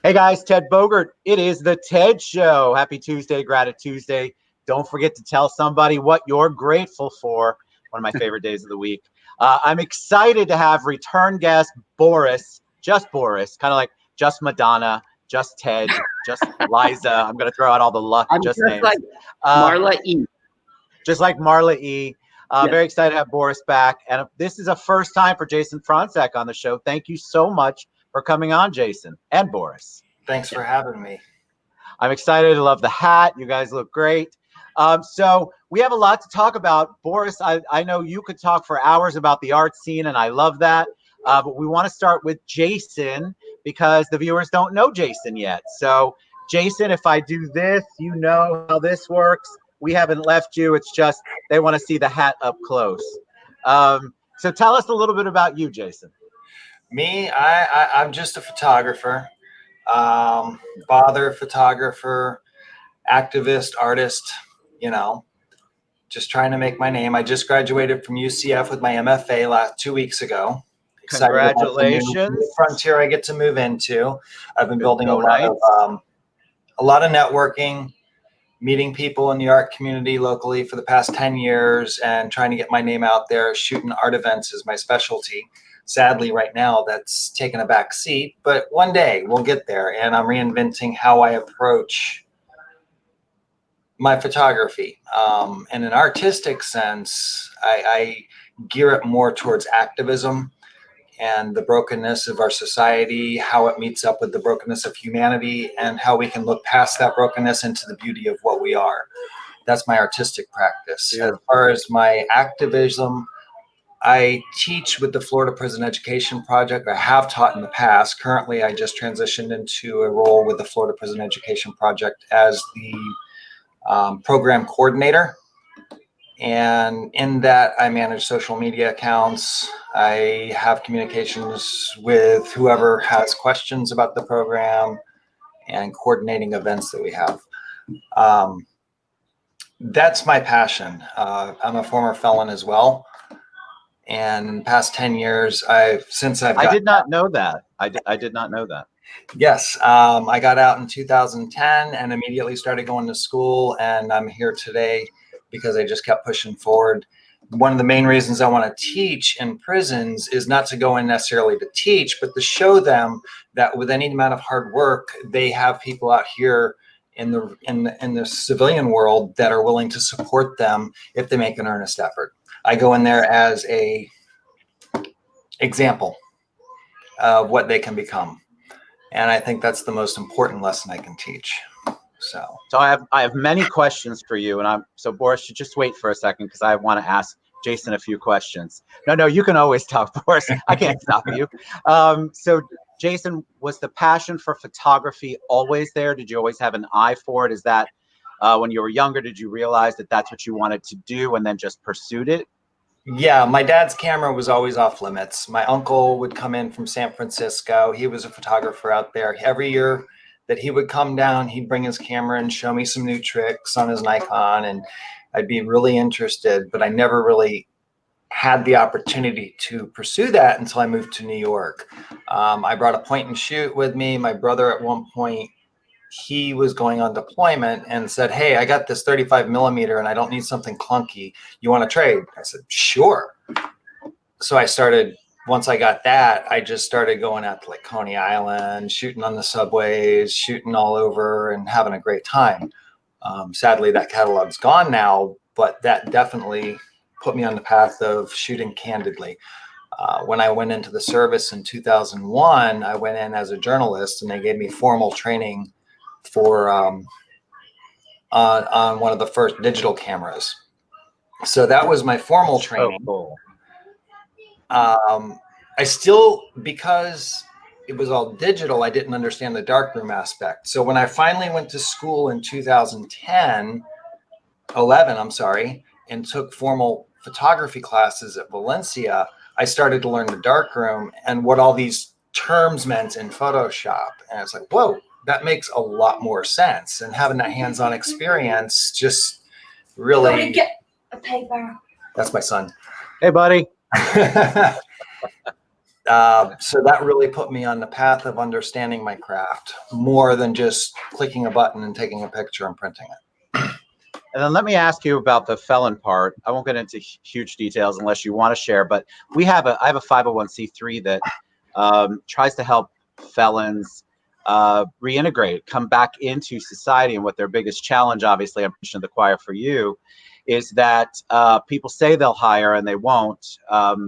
Hey guys, Ted Bogert. It is the Ted Show. Happy Tuesday, Gratitude Tuesday. Don't forget to tell somebody what you're grateful for. One of my favorite days of the week. I'm excited to have return guest Boris, just Boris, kind of like just Madonna, just Ted, just Liza. I'm going to throw out all the just names. Like Marla E. Just like Marla E. Yes. Very excited to have Boris back. And this is a first time for Jason Fronczek on the show. Thank you so much for coming on, Jason and Boris. Thanks for having me. I'm excited. I love the hat. You guys look great. So we have a lot to talk about. Boris, I know you could talk for hours about the art scene, and I love that. But we want to start with Jason because the viewers don't know Jason yet. So Jason, if I do this, you know how this works. We haven't left you. It's just they want to see the hat up close. So tell us a little bit about you, Jason. Me, I'm just a photographer, father, photographer, activist, artist, you know, just trying to make my name. I just graduated from UCF with my MFA 2 weeks ago. Excited Congratulations. about the new frontier I get to move into. I've been building a lot of networking, meeting people in the art community locally for the past 10 years and trying to get my name out there. Shooting art events is my specialty. Sadly, right now, that's taken a back seat, but one day we'll get there. And I'm reinventing how I approach my photography. In an artistic sense, I gear it more towards activism and the brokenness of our society, how it meets up with the brokenness of humanity, and how we can look past that brokenness into the beauty of what we are. That's my artistic practice. Yeah. As far as my activism, I teach with the Florida Prison Education Project. I have taught in the past. Currently, I just transitioned into a role with the Florida Prison Education Project as the program coordinator. And in that, I manage social media accounts. I have communications with whoever has questions about the program and coordinating events that we have. That's my passion. I'm a former felon as well. And in the past 10 years, I did not know that. I did not know that. Yes. I got out in 2010 and immediately started going to school. And I'm here today because I just kept pushing forward. One of the main reasons I want to teach in prisons is not to go in necessarily to teach, but to show them that with any amount of hard work, they have people out here in the civilian world that are willing to support them if they make an earnest effort. I go in there as a example of what they can become. And I think that's the most important lesson I can teach. So I have many questions for you, and so Boris, you just wait for a second because I want to ask Jason a few questions. No, you can always talk, Boris. I can't stop you. So Jason, was the passion for photography always there? Did you always have an eye for it? Is that when you were younger, did you realize that that's what you wanted to do and then just pursued it? Yeah, my dad's camera was always off limits. My uncle would come in from San Francisco. He was a photographer out there. Every year that he would come down, he'd bring his camera and show me some new tricks on his Nikon, and I'd be really interested, but I never really had the opportunity to pursue that until I moved to New York. I brought a point and shoot with me. My brother at one point, he was going on deployment and said, "Hey, I got this 35 millimeter and I don't need something clunky. You want to trade?" I said, "Sure." So once I got that, I just started going out to like Coney Island, shooting on the subways, shooting all over and having a great time. Sadly, that catalog's gone now, but that definitely put me on the path of shooting candidly. When I went into the service in 2001, I went in as a journalist and they gave me formal training for on one of the first digital cameras. So that was my formal training. Oh, cool. I still, because it was all digital, I didn't understand the darkroom aspect. So when I finally went to school in 11, and took formal photography classes at Valencia, I started to learn the darkroom and what all these terms meant in Photoshop. And I was like, whoa, that makes a lot more sense. And having that hands-on experience just really... Let me get a paper. That's my son. Hey, buddy. So that really put me on the path of understanding my craft more than just clicking a button and taking a picture and printing it. And then let me ask you about the felon part. I won't get into huge details unless you want to share, but I have a 501c3 that tries to help felons reintegrate, come back into society. And what their biggest challenge, obviously, I'm preaching to the choir for you, is that people say they'll hire and they won't.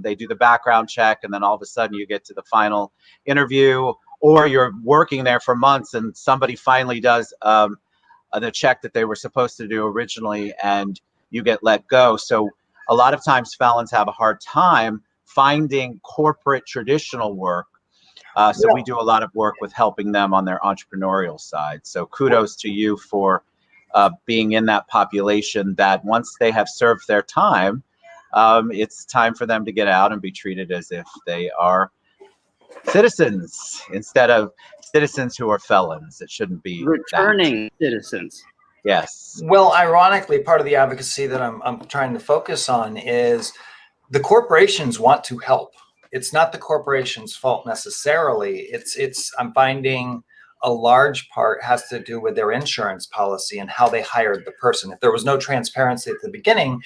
They do the background check, and then all of a sudden you get to the final interview, or you're working there for months and somebody finally does the check that they were supposed to do originally, and you get let go. So a lot of times felons have a hard time finding corporate traditional work. So we do a lot of work with helping them on their entrepreneurial side. So kudos to you for being in that population that once they have served their time, it's time for them to get out and be treated as if they are citizens instead of citizens who are felons. It shouldn't be returning citizens. Yes. Well, ironically, part of the advocacy that I'm trying to focus on is the corporations want to help. It's not the corporation's fault necessarily. I'm finding a large part has to do with their insurance policy and how they hired the person. If there was no transparency at the beginning,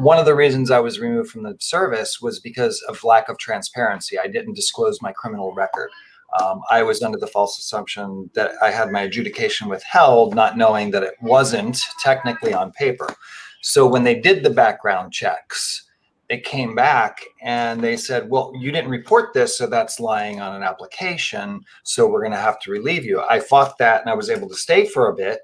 one of the reasons I was removed from the service was because of lack of transparency. I didn't disclose my criminal record. I was under the false assumption that I had my adjudication withheld, not knowing that it wasn't technically on paper. So when they did the background checks, it came back and they said, well, you didn't report this, so that's lying on an application, so we're going to have to relieve you. I fought that and I was able to stay for a bit.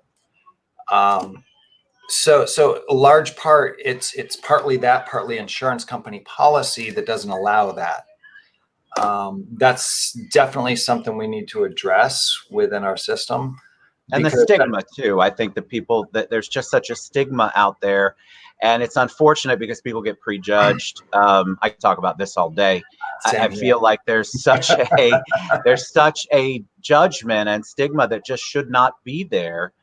So a large part, it's partly that, partly insurance company policy that doesn't allow that. That's definitely something we need to address within our system. And the stigma too. I think that there's just such a stigma out there, and it's unfortunate because people get prejudged. I can talk about this all day. I feel like there's such a judgment and stigma that just should not be there,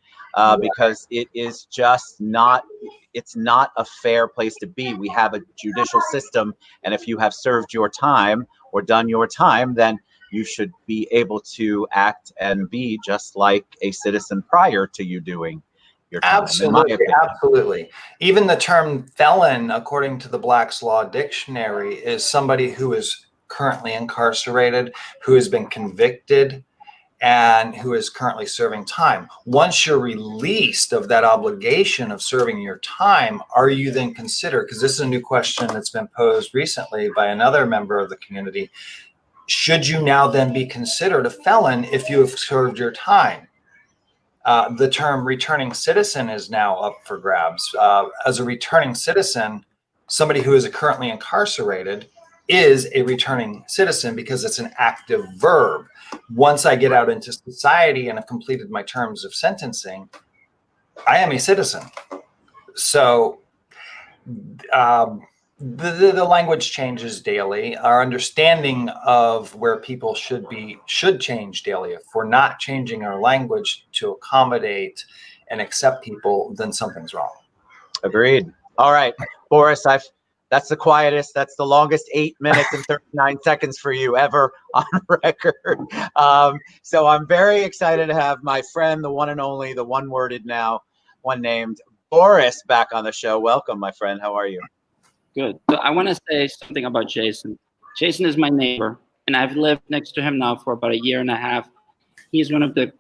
because it is just not. It's not a fair place to be. We have a judicial system, and if you have served your time or done your time, then you should be able to act and be just like a citizen prior to you doing your time. Absolutely, absolutely. Even the term felon, according to the Black's Law Dictionary, is somebody who is currently incarcerated, who has been convicted, and who is currently serving time. Once you're released of that obligation of serving your time, are you then considered, because this is a new question that's been posed recently by another member of the community, should you now then be considered a felon if you have served your time? The term returning citizen is now up for grabs. As a returning citizen, somebody who is currently incarcerated is a returning citizen because it's an active verb. Once I get out into society and have completed my terms of sentencing, I am a citizen. So the language changes daily. Our understanding of where people should change daily. If we're not changing our language to accommodate and accept people, then something's wrong. Agreed. All right, Boris, that's the quietest, that's the longest 8 minutes and 39 seconds for you ever on record. So I'm very excited to have my friend, the one and only, the one-worded now, one named Boris back on the show. Welcome, my friend. How are you? Good. So I want to say something about Jason. Jason is my neighbor, and I've lived next to him now for about a year and a half. He's one of the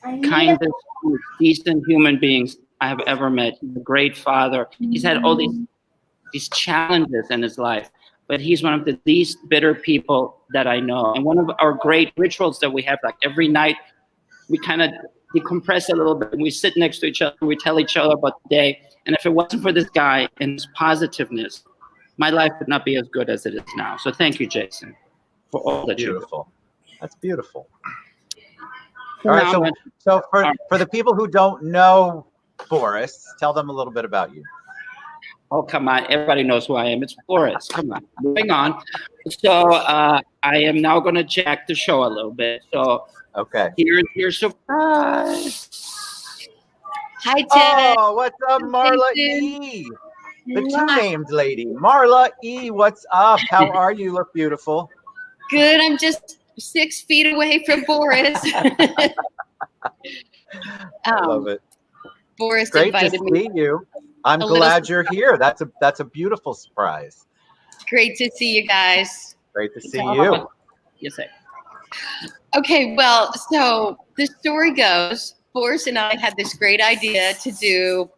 kindest, most decent human beings I have ever met. He's a great father. He's had all these challenges in his life, but he's one of the least bitter people that I know. And one of our great rituals that we have, like every night, we kind of decompress a little bit, and we sit next to each other, we tell each other about the day. And if it wasn't for this guy and his positiveness, my life would not be as good as it is now. So thank you, Jason, for all that you do. That's beautiful. All right, so for the people who don't know Boris, tell them a little bit about you. Oh, come on. Everybody knows who I am. It's Boris. Come on. Moving on. So I am now going to jack the show a little bit. So okay. Here's your surprise. Hi, Tim. Oh, what's up, Marla E? The two-named lady. Marla E, what's up? How are you? Look beautiful. Good. I'm just 6 feet away from Boris. I love it. Boris Great to invited me. see you. I'm A glad little- you're here. That's a beautiful surprise. Great to see you guys. Great to see you. You say. Okay, well, so the story goes, Boris and I had this great idea to do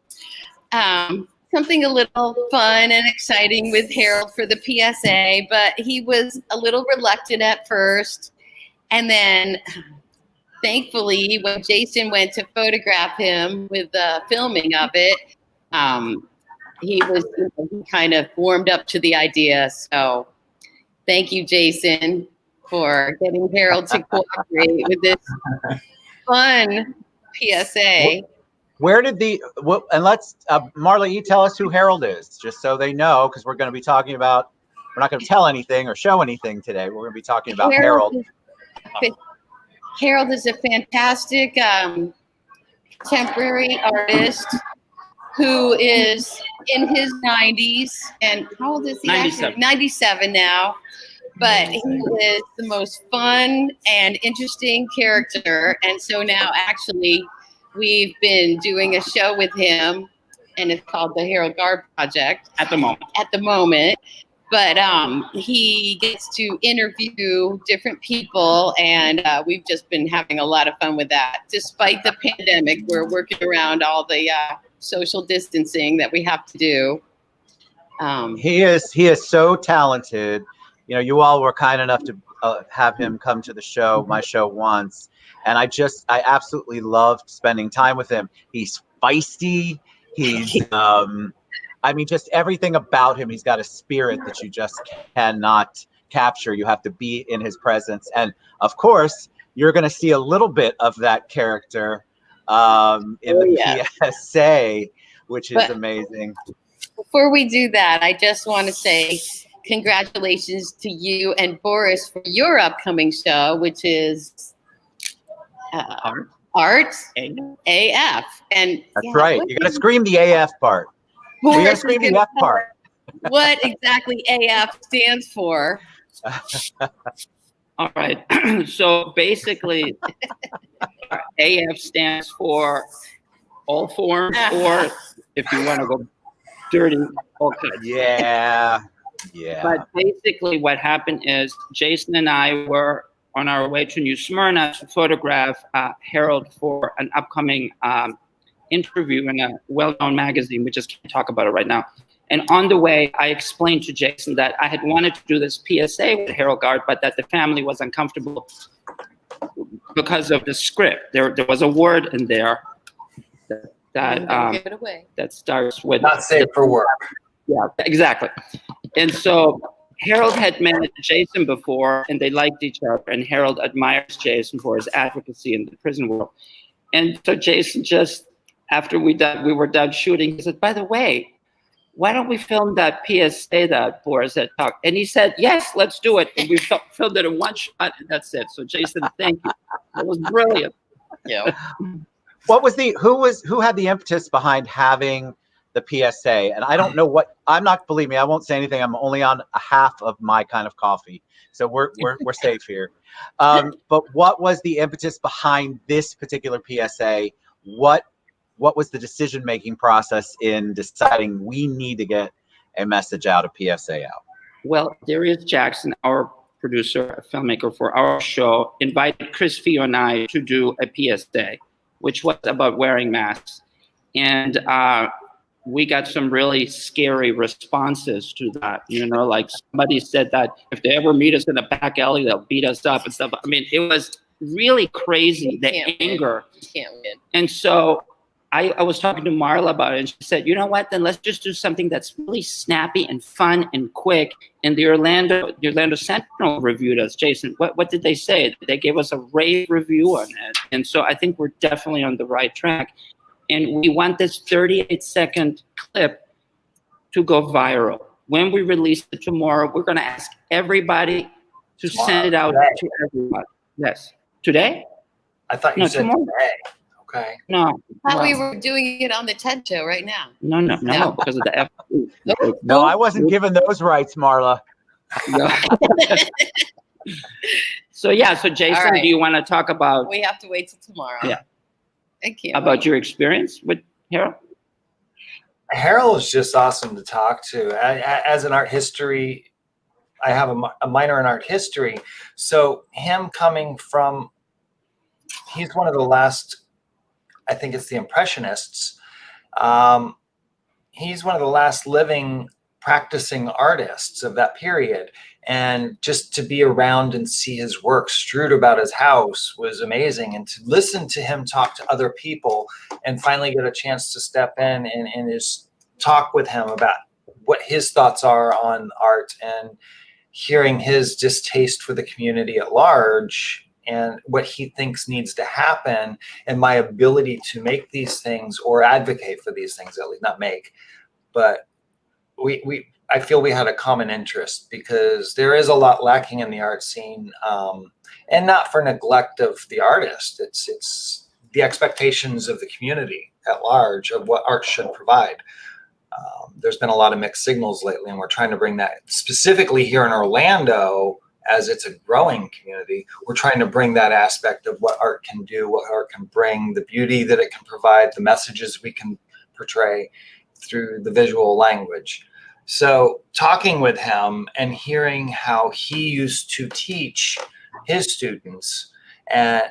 something a little fun and exciting with Harold for the PSA, but he was a little reluctant at first. And then thankfully, when Jason went to photograph him with the filming of it, he kind of warmed up to the idea. So thank you, Jason, for getting Harold to cooperate with this fun PSA. Where did and let's, Marla, you tell us who Harold is, just so they know, because we're going to be talking about, we're not going to tell anything or show anything today. We're going to be talking about Harold. Harold is a fantastic contemporary artist who is in his 90s. And how old is he? 97. 97 now. But he is the most fun and interesting character. And so now actually we've been doing a show with him, and it's called the Harold Garbe Project. At the moment. But he gets to interview different people, and we've just been having a lot of fun with that. Despite the pandemic, we're working around all the social distancing that we have to do. He is so talented. You know, you all were kind enough to have him come to the show, my show once, and I absolutely loved spending time with him. He's feisty. He's I mean, just everything about him. He's got a spirit that you just cannot capture. You have to be in his presence. And of course, you're going to see a little bit of that character in the PSA, which is amazing. Before we do that, I just want to say congratulations to you and Boris for your upcoming show, which is Art AF. And that's right. You got to scream the AF part. You got to scream the F part. What exactly AF stands for? All right. So basically, AF stands for all forms, or if you want to go dirty, all kinds. Yeah. But basically what happened is Jason and I were on our way to New Smyrna to photograph Harold for an upcoming interview in a well-known magazine. We just can't talk about it right now. And on the way, I explained to Jason that I had wanted to do this PSA with Harold Garde, but that the family was uncomfortable because of the script. There was a word in there that starts with not safe for work. Yeah, exactly. And so Harold had met Jason before, and they liked each other. And Harold admires Jason for his advocacy in the prison world. And so Jason just, after we were done shooting, he said, "By the way, why don't we film that PSA that Boris had talked?" And he said, "Yes, let's do it." And we filmed it in one shot, and that's it. So Jason, thank you. It was brilliant. Yeah. What was who had the impetus behind having the PSA? And I don't know believe me, I won't say anything. I'm only on a half of my kind of coffee. So we're safe here. But what was the impetus behind this particular PSA? What was the decision-making process in deciding we need to get a message out, a PSA out? Well, Darius Jackson, our producer, a filmmaker for our show, invited Chris Fio and I to do a PSA, which was about wearing masks. And we got some really scary responses to that. You know, like somebody said that if they ever meet us in a back alley, they'll beat us up and stuff. I mean, it was really crazy, the anger. You can't win. And so I was talking to Marla about it, and she said, "You know what? Then let's just do something that's really snappy and fun and quick." And the Orlando Sentinel reviewed us. Jason, what did they say? They gave us a rave review on it. And so I think we're definitely on the right track. And we want this 38-second clip to go viral. When we release it tomorrow, we're going to ask everybody to send it out to everybody. Yes. Today? I thought you said tomorrow. today. Okay. No. I thought we were doing it on the TED Show right now. No, because of the F. No, I wasn't given those rights, Marla. No. So yeah, so Jason, right. do you want to talk about We have to wait till tomorrow. Yeah. I can't about wait. your experience with Harold? Harold is just awesome to talk to. As an art history, I have a minor in art history. So him coming from, he's one of the last, I think it's the Impressionists. He's one of the last living practicing artists of that period. And just to be around and see his work strewed about his house was amazing. And to listen to him talk to other people and finally get a chance to step in and just talk with him about what his thoughts are on art, and hearing his distaste for the community at large and what he thinks needs to happen, and my ability to make these things or advocate for these things, at least not make, but I feel we had a common interest, because there is a lot lacking in the art scene, and not for neglect of the artist. It's the expectations of the community at large of what art should provide. There's been a lot of mixed signals lately, and we're trying to bring that specifically here in Orlando, as it's a growing community. We're trying to bring that aspect of what art can do, what art can bring, the beauty that it can provide, the messages we can portray through the visual language. So talking with him and hearing how he used to teach his students and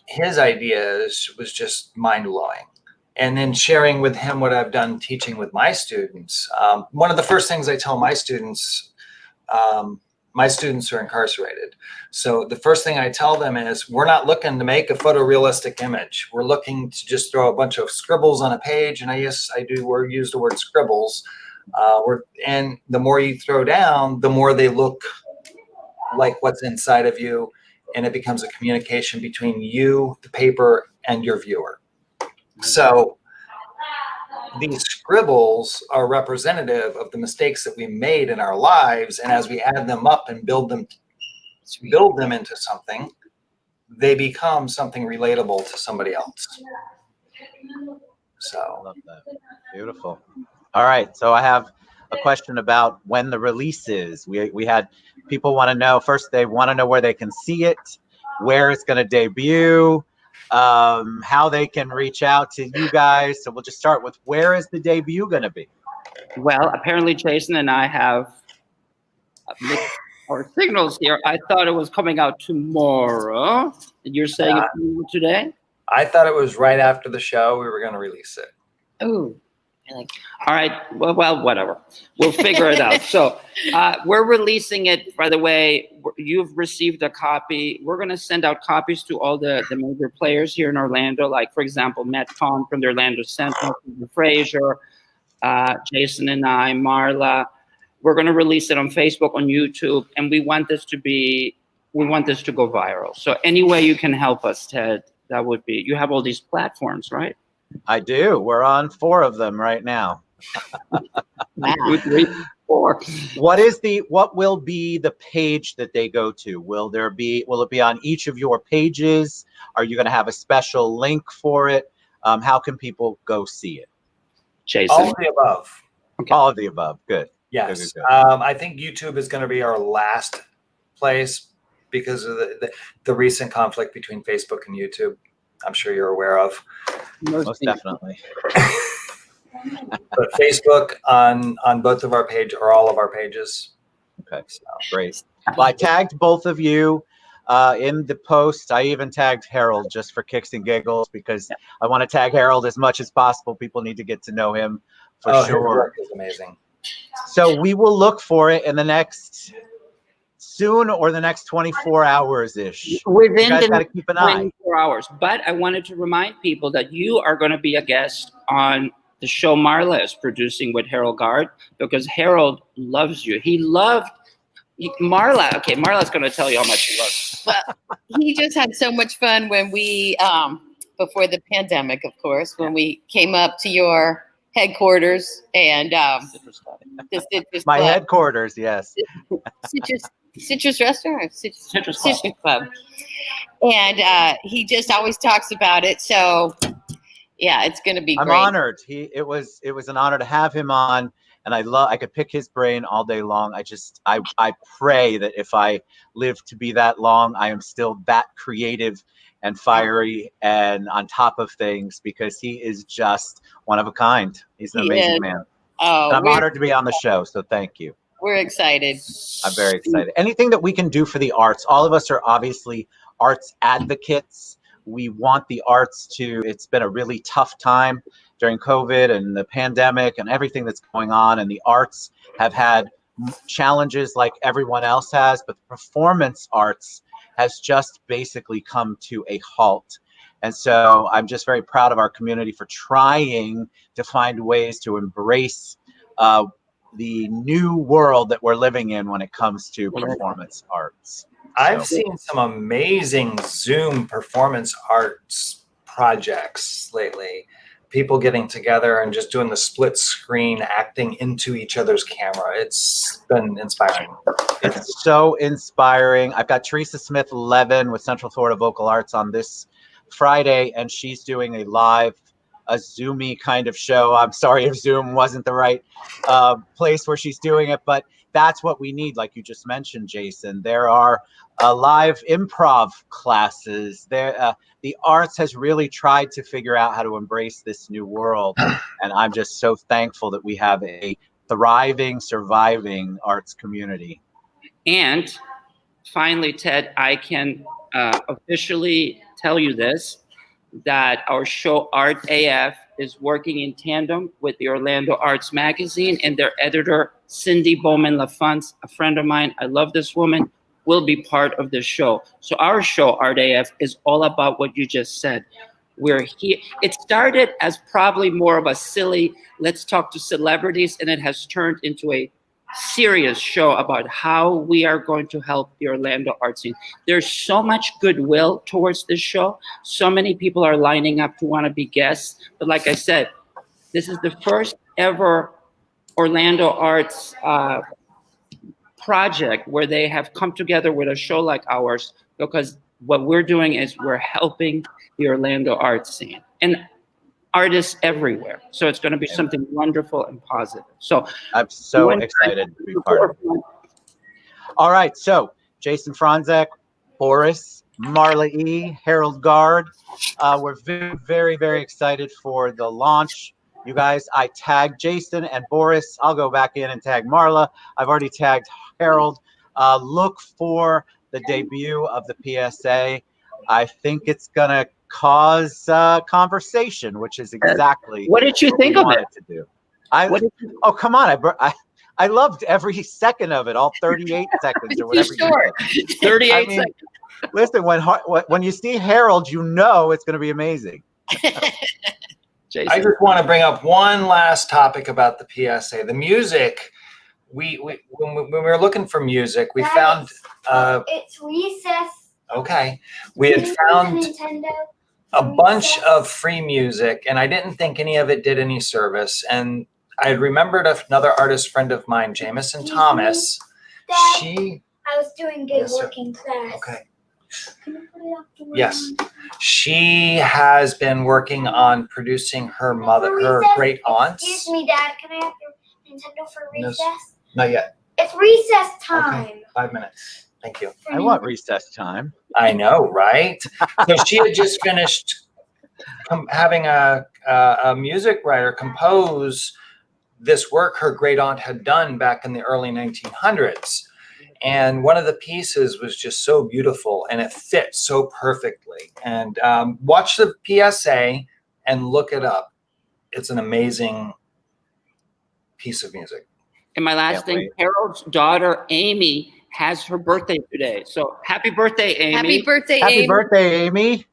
his ideas was just mind-blowing. And then sharing with him what I've done teaching with my students. One of the first things I tell my students are incarcerated. So the first thing I tell them is, we're not looking to make a photorealistic image. We're looking to just throw a bunch of scribbles on a page. And use the word scribbles. And the more you throw down, the more they look like what's inside of you. And it becomes a communication between you, the paper, and your viewer. So these scribbles are representative of the mistakes that we made in our lives. And as we add them up and build them into something, they become something relatable to somebody else. So I love that. Beautiful. All right. So I have a question about when the release is. We had people want to know, first they want to know where they can see it, where it's going to debut, how they can reach out to you guys. So we'll just start with, where is the debut going to be? Well, apparently Jason and I have our signals here. I thought it was coming out tomorrow. And you're saying it's today? I thought it was right after the show we were going to release it. Oh, all right. Well, whatever. We'll figure it out. So we're releasing it. By the way, you've received a copy. We're going to send out copies to all the major players here in Orlando. Like, for example, Matt Kahn from the Orlando Sentinel, Frazier, Jason and I, Marla. We're going to release it on Facebook, on YouTube, and we want this to go viral. So any way you can help us, Ted, that would be. You have all these platforms, right? I do. We're on 4 of them right now. 2, 3, 4. What will be the page that they go to? Will it be on each of your pages? Are you going to have a special link for it? How can people go see it? Jason? All of the above. Okay. All of the above. Good. Yes. Good. I think YouTube is going to be our last place because of the recent conflict between Facebook and YouTube. I'm sure you're aware of. Most definitely. But Facebook on both of our pages, or all of our pages. Okay, so great. Well, I tagged both of you in the post. I even tagged Harold just for kicks and giggles, because I want to tag Harold as much as possible. People need to get to know him for sure. His work is amazing. So we will look for it in the next 24 hours-ish. Within you guys the got to keep an eye. 24 hours. But I wanted to remind people that you are going to be a guest on the show Marla is producing with Harold Garde, because Harold loves you. He loved Marla. Okay, Marla's going to tell you how much he loves you. Well, he just had so much fun when we, before the pandemic, of course, when we came up to your headquarters and my headquarters, yes. Citrus Restaurant, Citrus Club. And he just always talks about it. So yeah, it's going to be great. I'm honored. It was an honor to have him on, and I could pick his brain all day long. I pray that if I live to be that long, I am still that creative and fiery and on top of things, because he is just one of a kind. He's an amazing man. Oh, I'm honored to be on the show, so thank you. We're excited. I'm very excited. Anything that we can do for the arts. All of us are obviously arts advocates. We want the arts to, it's been a really tough time during COVID and the pandemic and everything that's going on. And the arts have had challenges like everyone else has, but the performance arts has just basically come to a halt. And so I'm just very proud of our community for trying to find ways to embrace the new world that we're living in when it comes to performance arts. I've seen some amazing Zoom performance arts projects lately. People getting together and just doing the split screen, acting into each other's camera. It's been inspiring. It's so inspiring. I've got Teresa Smith-Levin with Central Florida Vocal Arts on this Friday, and she's doing a Zoomy kind of show. I'm sorry if Zoom wasn't the right place where she's doing it, but that's what we need. Like you just mentioned, Jason, there are live improv classes. The arts has really tried to figure out how to embrace this new world. And I'm just so thankful that we have a thriving, surviving arts community. And finally, Ted, I can officially tell you this, that our show Art AF is working in tandem with the Orlando Arts Magazine, and their editor, Cindy Bowman-LaFonce, a friend of mine, I love this woman, will be part of the show. So our show, Art AF, is all about what you just said. We're here. It started as probably more of a silly, let's talk to celebrities, and it has turned into a serious show about how we are going to help the Orlando art scene. There's so much goodwill towards this show. So many people are lining up to want to be guests. But like I said, this is the first ever Orlando Arts project where they have come together with a show like ours, because what we're doing is we're helping the Orlando art scene and artists everywhere. So it's going to be something wonderful and positive. So I'm so excited to be part of it. All right. So Jason Fronczek, Boris, Marla E., Harold Garde. We're very, very, very excited for the launch. You guys, I tagged Jason and Boris. I'll go back in and tag Marla. I've already tagged Harold. Look for the debut of the PSA. I think it's going to cause conversation, which is exactly what did you think of it to do. Oh, come on. I loved every second of it, all 38 seconds or whatever. Sure. 38 seconds. Listen, when you see Harold, you know it's going to be amazing. Jason. I just want to bring up one last topic about the PSA. The music, when we were looking for music, we found it's recess. Okay, we had found a bunch of free music, and I didn't think any of it did any service. And I remembered another artist friend of mine, Jamison Thomas. I was doing good work in class. Okay. Can you put it up to Yes. She has been working on producing her great aunts. Excuse me, Dad. Can I have your Nintendo for recess? Not yet. It's recess time. Okay. 5 minutes. Thank you. I want recess time. I know, right? So she had just finished having a music writer compose this work her great aunt had done back in the early 1900s. And one of the pieces was just so beautiful, and it fit so perfectly. And watch the PSA and look it up. It's an amazing piece of music. And my last thing, Harold's daughter, Amy, has her birthday today. So happy birthday, Amy. Happy birthday, Amy. Happy birthday, Amy.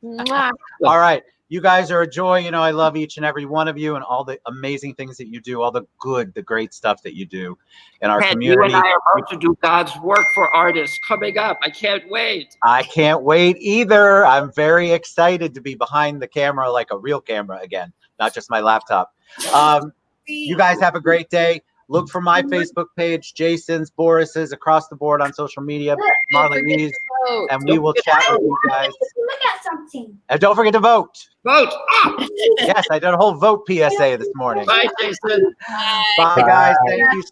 Mwah. All right. You guys are a joy. You know, I love each and every one of you and all the amazing things that you do, all the good, the great stuff that you do in our community. You and I are about to do God's work for artists coming up. I can't wait. I can't wait either. I'm very excited to be behind the camera, like a real camera again, not just my laptop. You guys have a great day. Look for my Facebook page, Jason's, Boris's, across the board on social media, Marley's, and we will chat with you guys. Look at something. And don't forget to vote. Vote. Ah! Yes, I did a whole vote PSA this morning. Bye, Jason. Bye, guys. Thank you